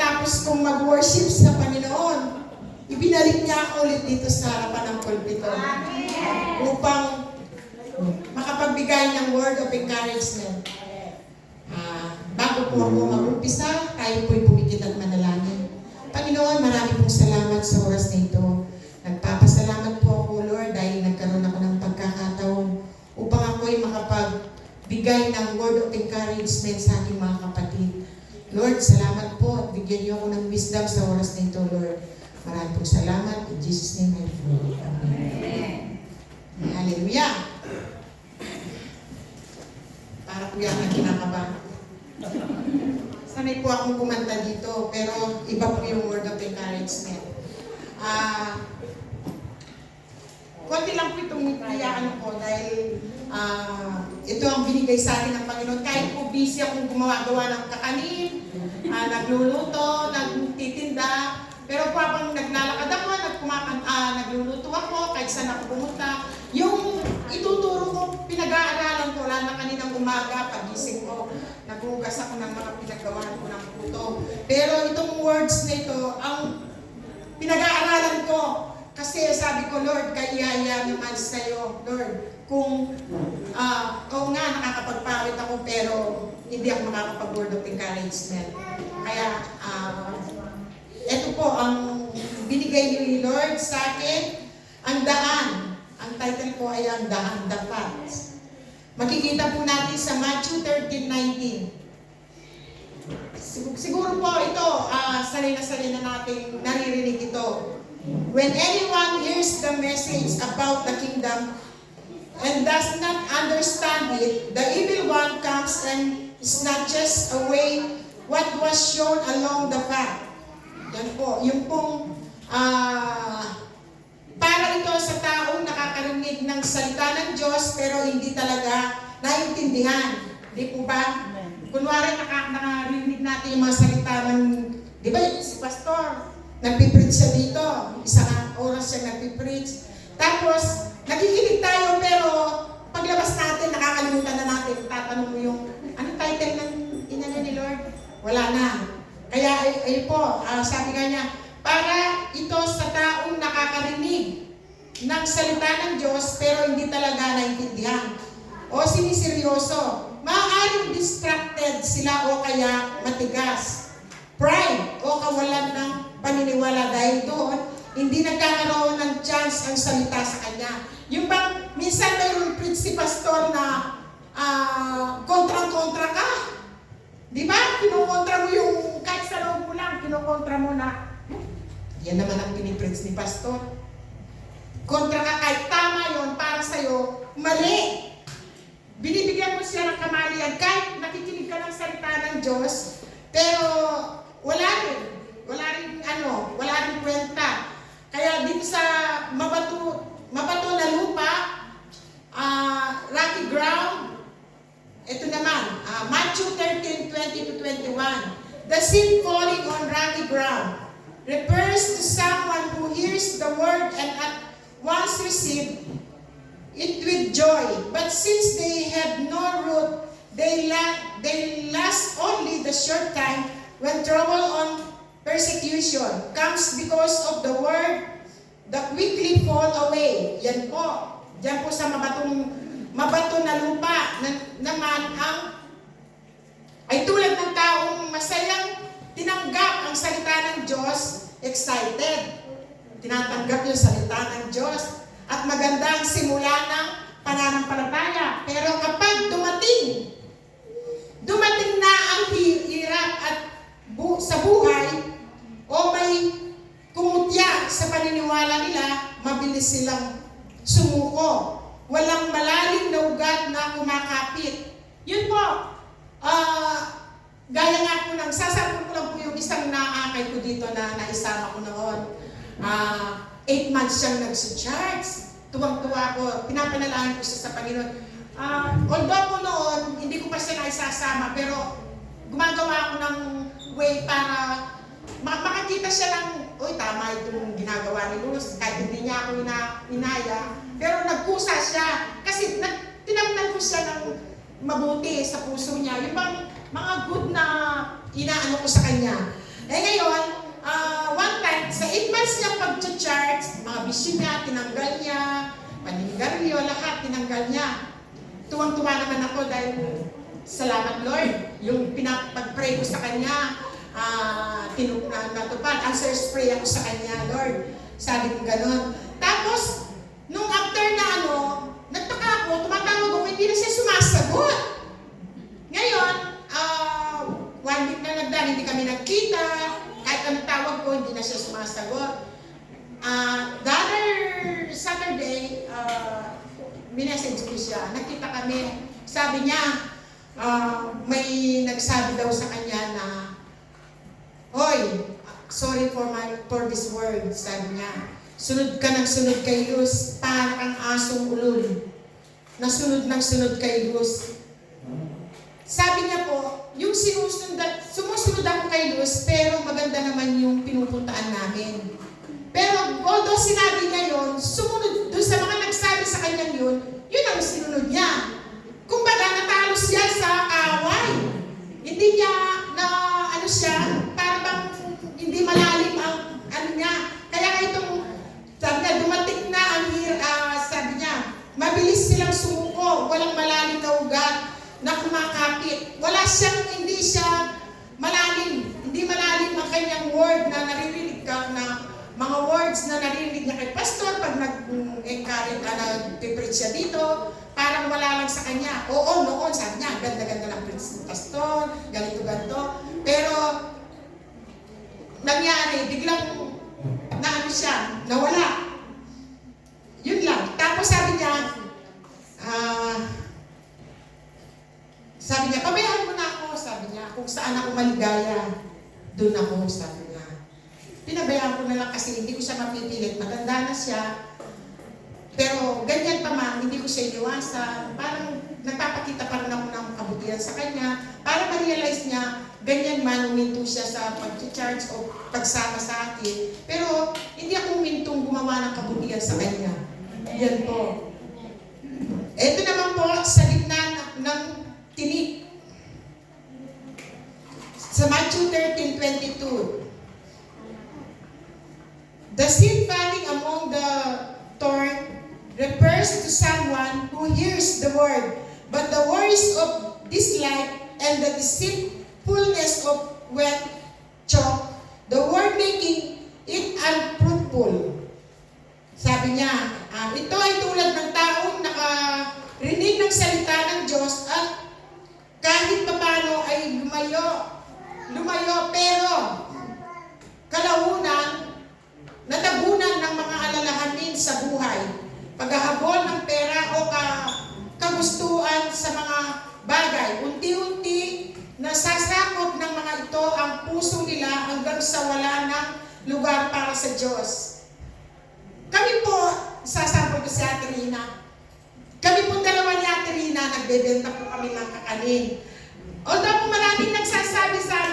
pagkatapos kong mag-worship sa Panginoon, ibinalik niya ako ulit dito sa harapan ng pulpito upang makapagbigay ng word of encouragement. Bago po ako mag-umpisa, tayo po'y pumikit at manalangin. Panginoon, marami pong salamat sa oras na ito. Nagpapasalamat po ako, Lord, dahil nagkaroon ako ng pagkakataon upang ako'y makapagbigay ng word of encouragement sa aking mga kapatid. Lord, salamat po at bigyan niyo ako ng wisdom sa oras na ito, Lord. Maraming pong salamat. In Jesus' name I pray. Amen. Hallelujah. Para po yan ang kinakabahan. Sanay po akong kumanta dito, pero iba po yung word of encouragement. Konti lang po itong iyaan ko dahil ito ang binigay sa akin ng Panginoon. Kahit po busy akong gumawa ng kakanin, nagluluto, nagtitinda, pero po habang naglalakad ako, nagluluto ako, kahit saan ako pumunta, yung ituturo ko, pinag-aaralan ko, lalo na kaninang umaga, pagising ko, naghugas ako ng mga pinagawahan ko ng puto. Pero itong words na ito, ang pinag-aaralan ko, kasi sabi ko, Lord, kaya naman sa'yo, Lord, kung, oo nga, nakakapagpawit ako, pero hindi ako makakapag-word of encouragement. Kaya, ito po, ang binigay ni Lord sa akin, ang daan. Ang title po ay ang daan, the path. Makikita po natin sa Matthew 13:19. Siguro po ito, sanay na natin naririnig ito. When anyone hears the message about the kingdom and does not understand it, the evil one comes and snatches away what was shown along the path. Yan po, yung pong para ito sa taong nakakarinig ng salita ng Diyos pero hindi talaga naiintindihan. Di po ba? Kunwari nakarinig natin yung mga salita ng, di ba si pastor, nagpipreach siya dito, isang oras siya nagpipreach. Tapos, nakikinig tayo pero paglabas natin, nakakalimutan na natin. Tatanong mo yung, anong title ng inano ni Lord? Wala na. Kaya ay po, sabi nga niya, para ito sa taong nakakarinig ng salita ng Diyos pero hindi talaga naintindihan o siniseryoso. Maaaring distracted sila o kaya matigas. Pride o kawalan ng paniniwala dahil doon, hindi nagkakaroon ng chance ang salita sa kanya. Yung bang minsan mayroon preach si pastor na kontra-kontra ka. Di ba? Kinukontra mo yung, kahit sa loob mo lang, kinukontra mo na, yan naman ang pinipreach ni pastor. Kontra ka, kahit tama yon para sa'yo, mali. Binibigyan mo siya ng kamalian, kahit nakikinig ka ng salita ng Diyos, pero wala rin kwenta. Kaya dito sa mabato na lupa, rocky ground, ito naman, Matthew 13:20-21. The seed falling on rocky ground refers to someone who hears the word and at once receive it with joy. But since they have no root, they last only the short time when trouble on persecution comes because of the word that quickly fall away. Yan po. Diyan po sa mabato na lupa naman ay tulad ng taong masayang tinanggap ang salita ng Diyos, excited. Tinatanggap yung salita ng Diyos at magandang simula ng pananampalataya. Pero kapag dumating na ang hirap at sa buhay o may kumutya sa paniniwala nila, mabilis silang sumuko. Walang malalim na ugat na kumakapit. Yun po, gaya nga po ng, sasampol ko lang po yung isang naakay ko dito na naisama ko noon. 8 months siyang nagsi-charge. Tuwang-tuwa ko, pinapanalangin ko siya sa Panginoon. Although po noon, hindi ko pa siya naisasama, pero gumagawa ako ng way para makakita siya ng, uy, tama itong ginagawa ni Luz, kahit hindi niya ako inaya. Pero nagkusa siya, kasi tinamnan ko siya ng mabuti sa puso niya. Yung bang mga good na inaano ko sa kanya. Eh ngayon, one time, sa 8 months niya pag-charge, mga bisyo niya, tinanggal niya, paninigarilyo, lahat tinanggal niya. Tuwang-tuwa naman ako dahil salamat Lord, yung pinapag-pray ko sa kanya, natupad, answer spray ako sa kanya, Lord. Sabi ko gano'n. Tapos, nung after na nagtaka ako, tumatawag ako, hindi na siya sumasagot. Ngayon, 1 week na nagdaan, hindi kami nagkita. Kahit anong tawag ko, hindi na siya sumasagot. The other Saturday, minessage ko siya. Nakita kami. Sabi niya, may nagsabi daw sa kanya na, "Hoy, sorry for this word," sabi niya. "Sunod ka ng sunod kay Luz, parang ang asong ulol. Nasunod ng sunod kay Luz." Sabi niya po, yung sumusunod ako kay Luz, pero maganda naman yung pinupuntaan namin. Pero although sinabi niya yun, sumunod doon sa mga nagsabi sa kanya yun ang sinunod niya. Kumbaga, natalo siya sa away. Hindi niya parang hindi malalim ang niya. Kaya itong, sabi niya, dumating na sabi niya, mabilis silang sumuko, walang malalim na ugat na kumakapit. Hindi siya malalim. Hindi malalim ang kanyang word na naririnig ka, na mga words na naririnig niya kay pastor pag nag-encourage nag-preach siya dito, parang wala lang sa kanya. Oo, noon, sabi niya, ganda-ganda lang preach ng pastor, ganito-ganito. Pero, nangyari, biglang nawala. Yun lang. Tapos sabi niya, pabayaan mo na ako, sabi niya, kung saan ako maligaya, doon ako, sabi niya. Pinabayaan ko na lang kasi hindi ko siya mapipilit, matanda na siya. Pero ganyan pa man, hindi ko siya iniwasan. Parang nagpapakita pa rin ako ng kabutihan sa kanya para ma-realize niya, ganyan man, uminto siya sa pag-charge o pagsama sa akin. Pero hindi ako umintong gumawa ng kabutihan sa kanya. Yan po. Ito naman po, sa gitna ng tinik. Sa Matthew 13:22. The seed falling among the thorn refers to someone who hears the word, but the worries of this life and the deceitfulness of wealth choke the word, making it unfruitful. Sabi niya, ito ay tulad ng taong nakarinig ng salita ng Diyos at kahit papano ay lumayo, pero kalaunan, natabunan ng mga alalahanin sa buhay, paghahabol ng pera o kagustuhan sa mga bagay. Unti-unti nasasakop ng mga ito ang puso nila hanggang sa wala ng lugar para sa Diyos. Kami po, sasampol ko si Ate Rina. Kami po dalawa ni Ate Rina, nagbebenta po kami ng kakanin. Although po maraming nagsasabi sa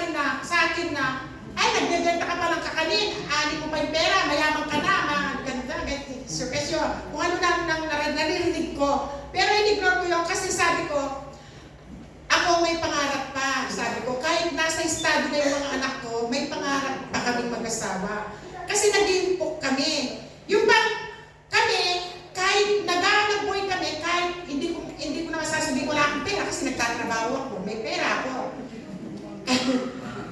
akin na, ay, nagbebenta ka pa ng kakanin, ani mo pa yung pera, mayaman ka na, maganda, surpesyo. Kung ano nang naririnig ko. Pero in-ignore ko yun kasi sabi ko, ako may pangarap pa. Sabi ko, kahit nasa estado na yung mga anak ko, may pangarap pa kaming mag-asawa. Kasi nag-iimpok kami. Yung bang kami, kahit nag-aanap buhay kami, kahit hindi ko na masasabihin wala akong pera kasi nagtatrabaho ako, may pera ako.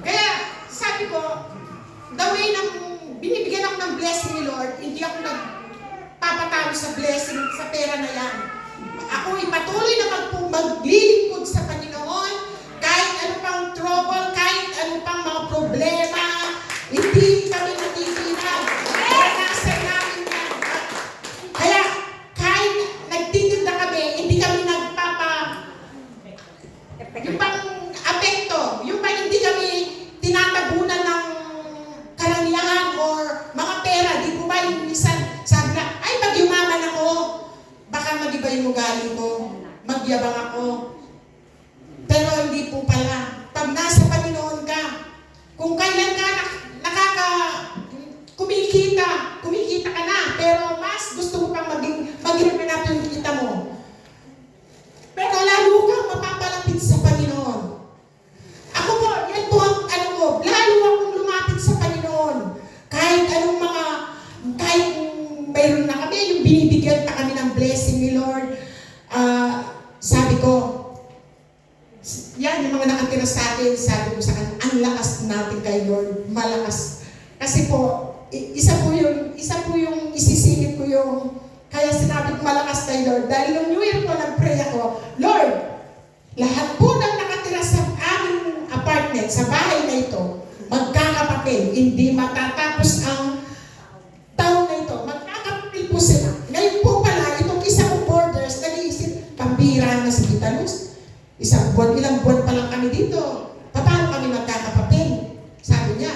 Kaya, sabi ko, the way binibigyan ako ng blessing ni Lord, hindi ako nagpapatalo sa blessing, sa pera na yan. Ako ay patuloy na maglilingkod sa Panginoon, kahit ano pang trouble, kahit ano pang mga problema, hindi kami natitinag. Naranasan namin yan. Kaya, kahit nagtitinda kami, hindi kami yung pang apekto, yung pang hindi kami tinatabunan ng kalangian or mga pera. Di po ba yung minsan sabi na, ay pag yumaman ako, baka mag-iba yung ugali ko, magyabang ako. Pero hindi po pala. Pag nasa Panginoon ka, kung kailan ka kumikita ka na, pero mas gusto mo pang maging yung kita mo. Pero lalo kang mapapalapit sa Panginoon. Ako po, yan po ang lalo akong nakatira sa akin, sabi ko sa kanya, ang lakas natin kay Lord, malakas. Kasi po, isa po yung isisingit ko yung, kaya sinabi ko malakas kay Lord. Dahil nung New Year po, nag-pray ako, Lord, lahat po ng nakatira sa aming apartment, sa bahay na ito, magkakapapel, hindi matatapos ang taon na ito, magkakapapel po sila. Ngayon po pala, itong isang borders, nag-iisip, pambira na si Tita Luz. Ilang buwan pa lang kami dito. Paano kami magkakapapel? Sabi niya,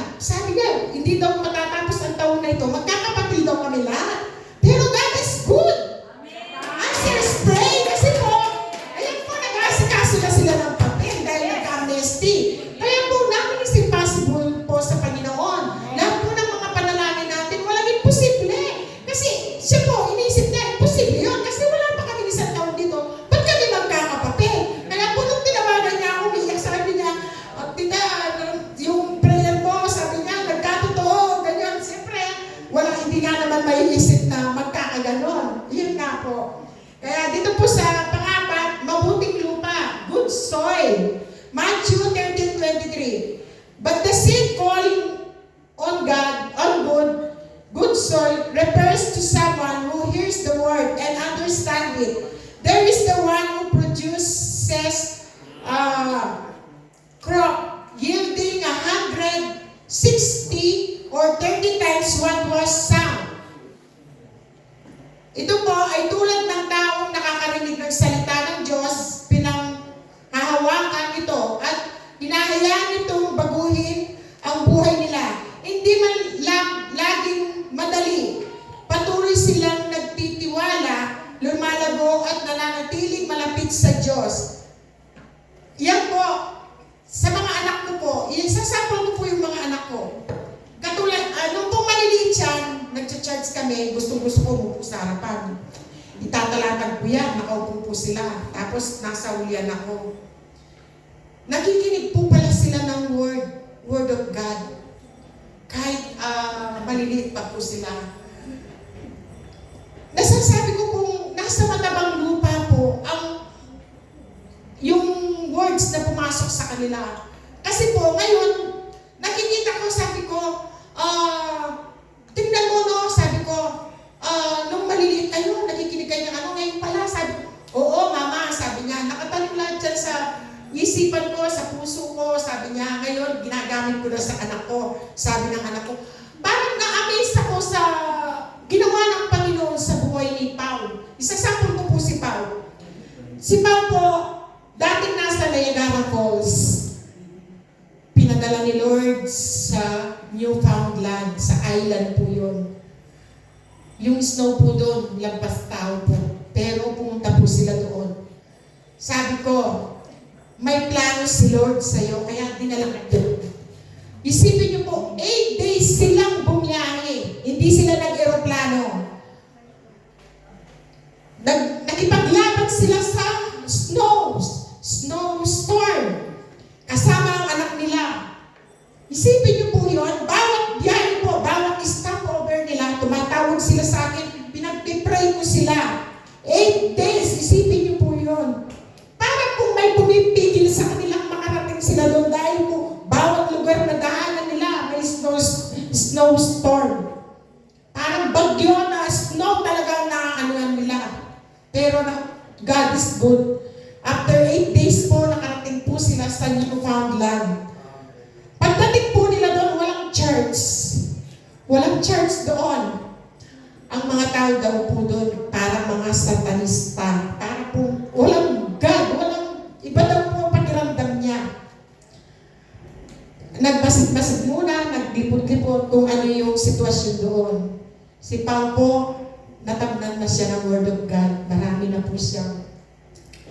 hindi daw matatapos ang taon na ito, magkakapapel daw kami lahat. Pero God is good. Answers pray. Kasi po, ayan po, nag-asikaso na sila ng papel dahil nag-amnesty. Kaya po, namin is impossible po sa Panginoon. Lahat po ng mga panalangin natin, walang imposible. Kasi siya po, iniisip niya, imposible yun. Kasi wala pa kami isang taon dito. Ba't kami magkakapapel? Kaya po, nung tinawagan niya ako, umiyak, sabi niya, Tita, yung prayer mo, sabi niya, nagkatotoo, ganyan. Siyempre, hindi nga naman maiisip na magkakaganon. Yun nga po. Kaya dito po sa pang-apat, mabuting lupa, good soil. Matthew 13:23. But the seed falling on good soil refers to someone who hears the word and understands it. There is the one who produces crop yielding 160 or 30 times what was sown. Ito po ay tulad ng taong nakakarinig ng salita ng Diyos, pinanghahawakan ito at hinahayaan itong baguhin ang buhay nila. Hindi man laging madali. Patuloy silang nagtitiwala, lumalago at nananatiling malapit sa Diyos. Yan po, sa mga anak ko po, sasapol ko po yung mga anak ko. Katulad, nung pong maliliit yan, nag-charge kami, gusto-gusto ko umupo sa harapan. Itatalatag ko yan, nakaupo po sila. Tapos nasa ulian ako. Nakikinig po pala sila ng word of God. Kahit maliliit pa po sila. Nasasabi ko pong nasa matabang lupa po yung words na pumasok sa kanila. Kasi po, ngayon, nakikita ko, sabi ko, tingnan mo, no, sabi ko, nung maliliit kayo, nakikinig kayo ng ngayon pala, sabi ko, oo, mama, sabi niya, nakatanim lahat dyan sa isipan ko, sa puso ko, sabi niya, ngayon, ginagamit ko na sa anak ko, sabi ng anak ko. Parang na-amaze ako sa ginawa ng Panginoon sa buhay ni Pao. Isasapon ko po si Pao. Si Pao po, dating nasa Niagara Falls, pinadala ni Lord sa Newfoundland, sa island po yun. Yung snow po doon, lampas tao po. Pero pumunta po sila doon. Sabi ko, may plano si Lord sa'yo, kaya dinala ka doon. Isipin niyo po, 8 days silang bumiyahe. Hindi sila nag-aeroplano. Nakipaglaban sila sa snowstorm. Kasama ang anak nila. Isipin niyo po yun, bawat biyahe po, bawat stopover nila, tumatawag sila sa akin, pinagpipray ko sila. 8 days, isipin niyo po yun. Parang kung may pumipigil sa kanilang makarating sila doon dahil po, bawat lugar na daanan nila, may snowstorm. Parang bagyo na snow talagang naaanuhan nila. Pero God is good. After 8 days po, nakarating po sila sa Newfoundland. Pagdating po nila doon, walang church. Walang church doon. Ang mga tao daw po doon, parang mga satanista. Parang po, walang God, iba daw po ang pakiramdam niya. Nagbasid-basid muna, naglipot-lipot kung ano yung sitwasyon doon. Si Pao po, natamnan na siya ng Word of God. Marami na po siya.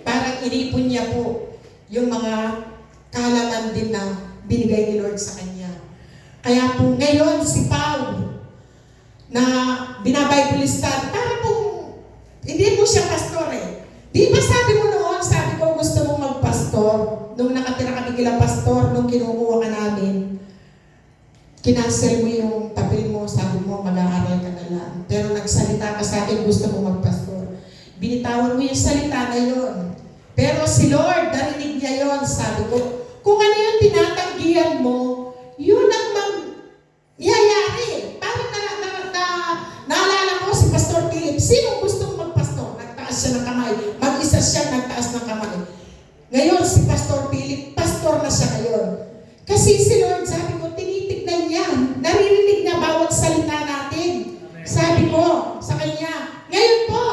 Parang inipon niya po yung mga kaalaman din na binigay ni Lord sa kanya. Kaya po ngayon si Pao na binabiblista, parang po, hindi po siya pastor eh. Di ba sabi mo noon, sabi ko gusto mong magpastor, nung nakatira kami kila pastor, nung kinukuha ka namin, kinansel mo yung papel mo, sabi mo mag-aaral ka na lang. Pero nagsalita ka sa akin, gusto mong magpastor. Binitawan mo yung salita na yun. Pero si Lord, narinig niya yun, sabi ko, kung ano yung tinatanggihan mo, yun ang mangyayari. Parang naalala ko si Pastor Philip. Sino gustong magpastor? Nagtaas siya ng kamay. Mag-isa siya nagtaas ng kamay. Ngayon, si Pastor Philip, pastor na siya ngayon. Kasi si Lord, sabi ko, tinitignan niya. Naririnig niya bawat salita natin. Sabi ko sa kanya, ngayon po,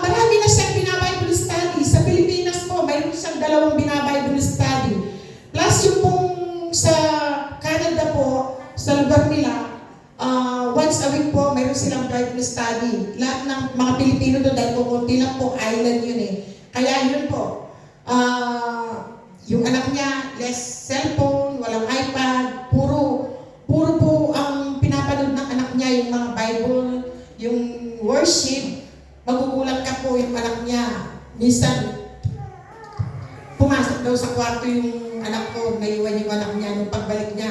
marami na siyang binabible study. Sa Pilipinas po, mayroon siyang 2 binabible study. Plus yung pong sa Canada po, sa lugar nila, once a week po, mayroon silang Bible study. Lahat ng mga Pilipino doon, dahil po konti lang po, island yun eh. Kaya yun po, yung anak niya, less cellphone, walang iPad, puro po ang pinapanood ng anak niya, yung mga Bible, yung worship. Magugulat ka po yung anak niya. Minsan, pumasok daw sa kwarto yung anak ko, naiwan yung anak niya nung pagbalik niya.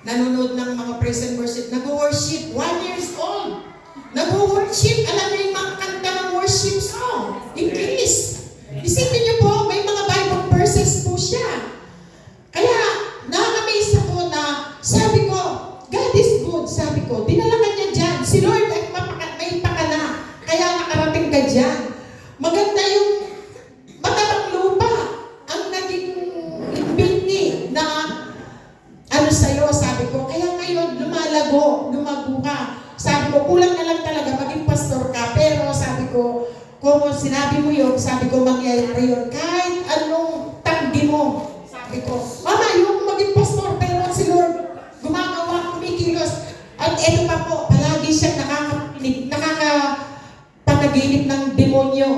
Nanonood ng mga praise and worship. Nag-worship, 1 years old. Nag-worship, alam niyo yung mga kanta ng worship song. English. Isipin niyo po, may mga Bible verses po siya. Kaya, nakaka-amaze ako na, sabi ko, God is good, sabi ko. Dinala ka niya dyan. Si Lord ay may pakala. Kaya nakarating ka dyan. Maganda yung matabang lupa ang naging binhi na ano sa'yo, sabi ko. Kaya ngayon, lumago ka. Sabi ko, kulang na lang talaga maging pastor ka. Pero sabi ko, kung sinabi mo yun, sabi ko, mangyayari yun. Kahit anong tanggi mo. Sabi ko, Mama, yung maging pastor, pero si Lord, gumagawa, kumikilos. At eto pa po, palagi siyang nakakapanaginip ng demonyo.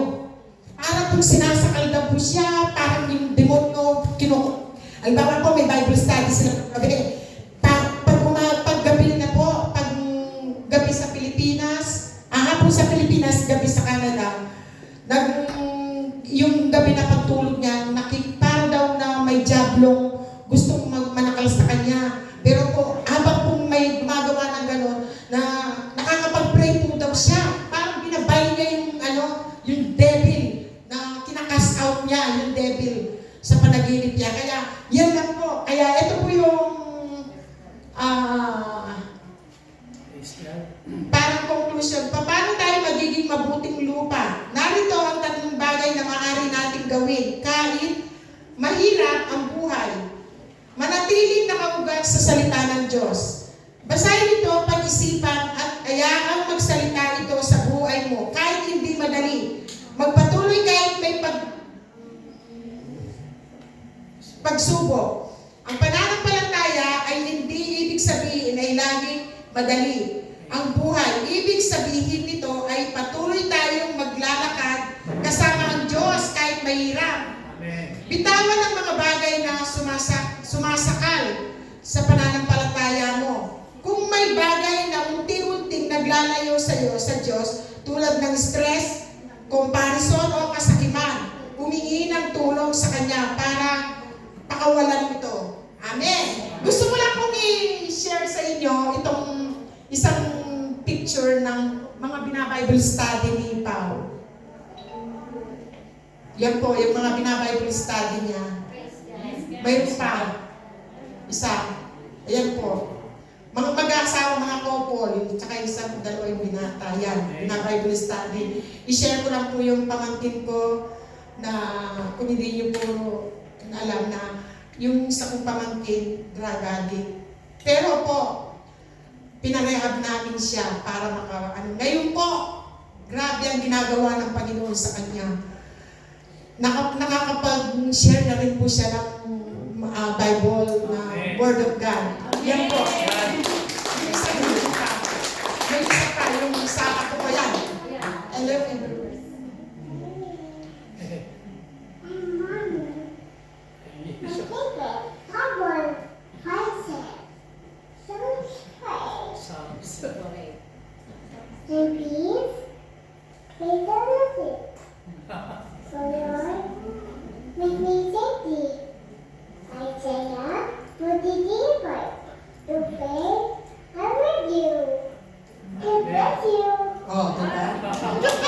Parang kung sinasakal daw po siya, parang yung demonyo, Alimbawa po, may Bible study sila gabi. Pag gabi na po, pag gabi sa Pilipinas, hapon sa Pilipinas, gabi sa Canada, yung gabi na pagtulog niya, parang daw na may jablong gustong manakal sa kanya. Pero po, habang po may gumagawa ng gano'n, na nakakapag-pray po daw siya. Parang binabay niya yung devil, na kinakas out niya yung devil sa panaginip niya. Kaya, yan lang po. Kaya ito po yung parang conclusion. Paano tayo magiging mabuting lupa? Narito ang 3 bagay na maaari nating gawin. Kahit mahirap ang buhay, manatiling nakaugat sa salita ng Diyos. Basahin ito, pag-isipan, at ayaang magsalita ito sa buhay mo. Kahit hindi madali. Magpatuloy kahit may pagsubok. Ang pananampalataya ay hindi ibig sabihin ay laging madali. Ang buhay, ibig sabihin nito ay patuloy tayong maglalakad kasama ang Diyos kahit mahirap. Bitawan ang mga bagay na sumasakal sa pananampalataya mo. Kung may bagay na unti-unting naglalayo sa iyo sa Diyos, tulad ng stress, comparison o kasakiman, humingi ng tulong sa Kanya para pakawalan ito. Amen. Gusto ko lang pong i-share sa inyo itong isang picture ng mga binabible study ni Pao. Yan po, yung mga binabible study niya. Mayroon pa. Isa. Ayan po. Mga mag-aasawa, mga couple, tsaka isang 2 yung binata. Yan, binabible study. I-share ko lang po yung pamangkin ko na kung hindi niyo po alam na yung isa kong pamangkin, drug addict. Pero po, pinarehab namin siya para Ngayon po, grabe ang ginagawa ng Panginoon sa kanya. Nakakapag-share na rin po siya ng Bible na Word of God. Yan po. May isa pa, yung isa ako pa yan. Hello, everyone. Oh, diba?